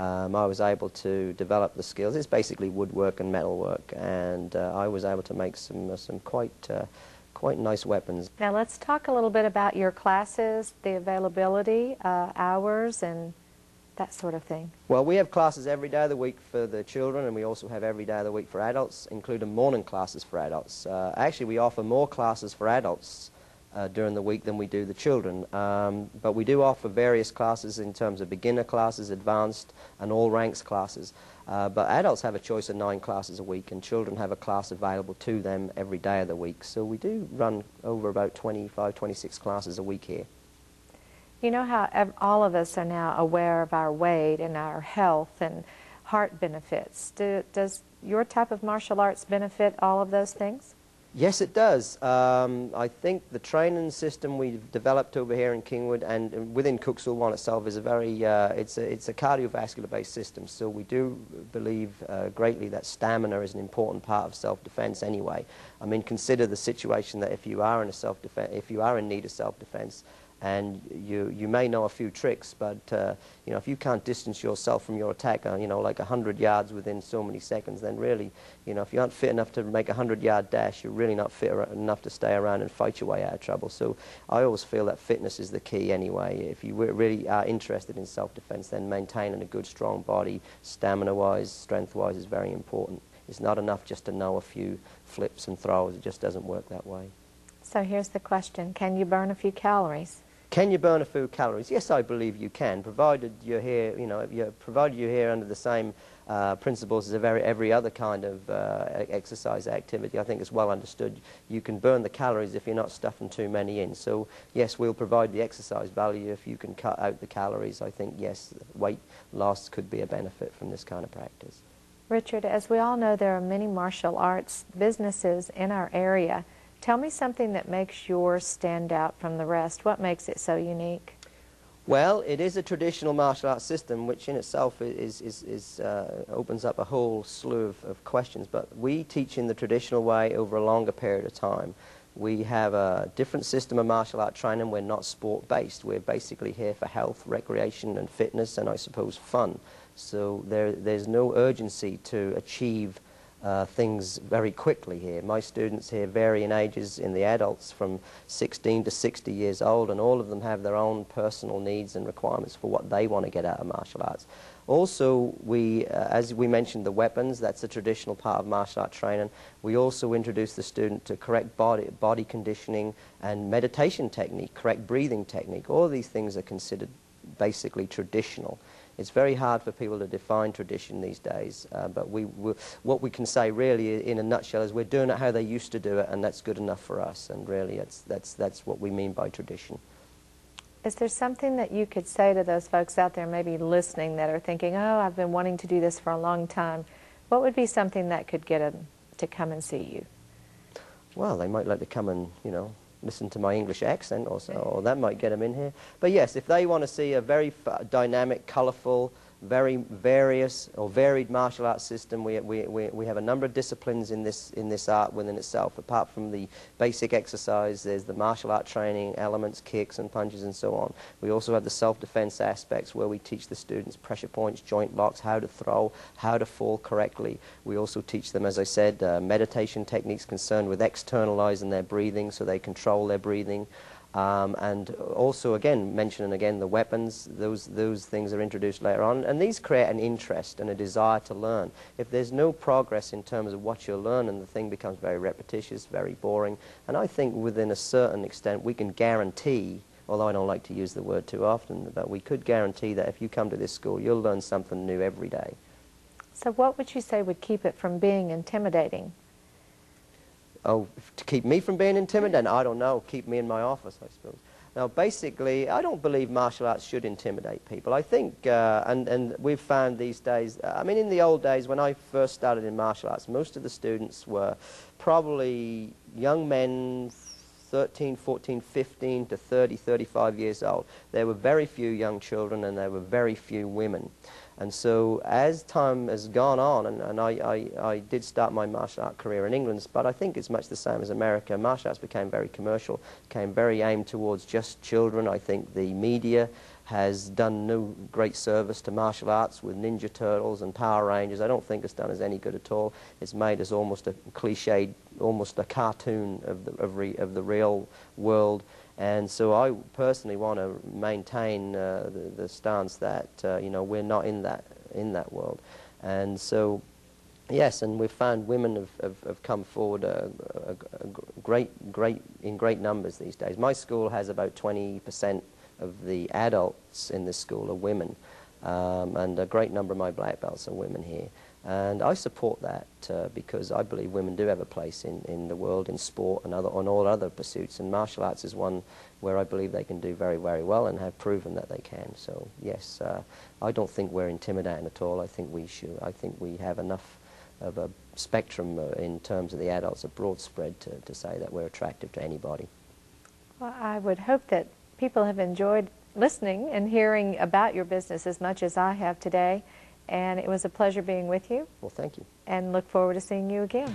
I was able to develop the skills. It's basically woodwork and metalwork, and I was able to make some quite nice weapons. Now let's talk a little bit about your classes, the availability, hours, and that sort of thing. Well, we have classes every day of the week for the children, and we also have every day of the week for adults, including morning classes for adults. Actually, we offer more classes for adults during the week than we do the children. But we do offer various classes in terms of beginner classes, advanced, and all ranks classes. But adults have a choice of 9 classes a week, and children have a class available to them every day of the week. So we do run over about 25, 26 classes a week here. You know how all of us are now aware of our weight and our health and heart benefits. Does your type of martial arts benefit all of those things? Yes, it does. I think the training system we've developed over here in Kingwood and within Cook Sool One itself is a very, it's a cardiovascular-based system. So we do believe greatly that stamina is an important part of self-defense anyway. I mean, consider the situation that if you are in need of self-defense, and you may know a few tricks, but you know, if you can't distance yourself from your attacker, you know, like 100 yards within so many seconds, then really, you know, if you aren't fit enough to make a 100-yard dash, you're really not fit enough to stay around and fight your way out of trouble. So I always feel that fitness is the key anyway. If you really are interested in self-defense, then maintaining a good, strong body, stamina-wise, strength-wise, is very important. It's not enough just to know a few flips and throws. It just doesn't work that way. So here's the question: can you burn a few calories? Can you burn a few calories? Yes, I believe you can, provided you're here, you know, provided you're here under the same principles as every other kind of exercise activity. I think it's well understood. You can burn the calories if you're not stuffing too many in. So, yes, we'll provide the exercise value if you can cut out the calories. I think, yes, weight loss could be a benefit from this kind of practice. Richard, as we all know, there are many martial arts businesses in our area. Tell me something that makes yours stand out from the rest. What makes it so unique? Well, it is a traditional martial arts system, which in itself opens up a whole slew of questions. But we teach in the traditional way over a longer period of time. We have a different system of martial art training. We're not sport-based. We're basically here for health, recreation, and fitness, and I suppose fun. So there's no urgency to achieve things very quickly here. My students here vary in ages in the adults from 16 to 60 years old, and all of them have their own personal needs and requirements for what they want to get out of martial arts. Also, as we mentioned, the weapons, that's a traditional part of martial art training. We also introduce the student to correct body conditioning and meditation technique, correct breathing technique. All these things are considered basically traditional. It's very hard for people to define tradition these days, but what we can say really in a nutshell is we're doing it how they used to do it, and that's good enough for us, and really that's what we mean by tradition. Is there something that you could say to those folks out there maybe listening that are thinking, oh, I've been wanting to do this for a long time? What would be something that could get them to come and see you? Well, they might like to come and, you know, listen to my English accent or that might get them in here. But yes, if they want to see a very dynamic, colorful, very varied martial arts system, we have a number of disciplines in this art within itself. Apart from the basic exercise, there's the martial art training elements, kicks and punches and so on. We also have the self-defense aspects where we teach the students pressure points, joint locks, how to throw, how to fall correctly. We also teach them, as I said, meditation techniques concerned with externalizing their breathing so they control their breathing. And also, again, mentioning again the weapons, those things are introduced later on, and these create an interest and a desire to learn. If there's no progress in terms of what you're learning, the thing becomes very repetitious, very boring, and I think within a certain extent we can guarantee, although I don't like to use the word too often, but we could guarantee that if you come to this school, you'll learn something new every day. So what would you say would keep it from being intimidating? Oh, to keep me from being intimidated? I don't know. Keep me in my office, I suppose. Now, basically, I don't believe martial arts should intimidate people. I think, and we've found these days, I mean, in the old days, when I first started in martial arts, most of the students were probably young men, 13, 14, 15 to 30, 35 years old. There were very few young children, and there were very few women. And so as time has gone on, and I did start my martial art career in England, but I think it's much the same as America. Martial arts became very commercial, became very aimed towards just children. I think the media has done no great service to martial arts with Ninja Turtles and Power Rangers. I don't think it's done us any good at all. It's made us almost a cliched, almost a cartoon of the real world. And so I personally want to maintain the stance that you know, we're not in that world. And so, yes, and we've found women have come forward in great numbers these days. My school has about 20% of the adults in this school are women, and a great number of my black belts are women here. And I support that because I believe women do have a place in the world, in sport and on all other pursuits. And martial arts is one where I believe they can do very, very well and have proven that they can. So yes, I don't think we're intimidating at all. I think we should. I think we have enough of a spectrum in terms of the adults, a broad spread to say that we're attractive to anybody. Well, I would hope that people have enjoyed listening and hearing about your business as much as I have today. And it was a pleasure being with you. Well, thank you. And look forward to seeing you again.